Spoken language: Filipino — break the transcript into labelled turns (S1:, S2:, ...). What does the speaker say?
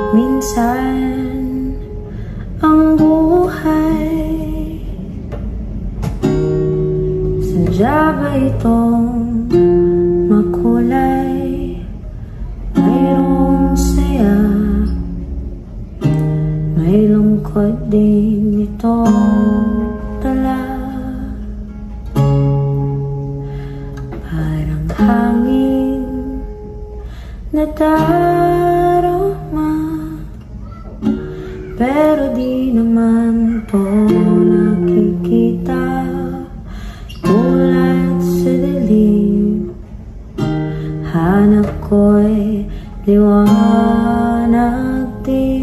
S1: Minsan ang buhay sadya ba itong makulay? Mayroong saya, may lungkot din itong dala. Parang hangin na darama, pero di naman to nakikita. Tulad sa dilim, hanap ko'y liwanag din.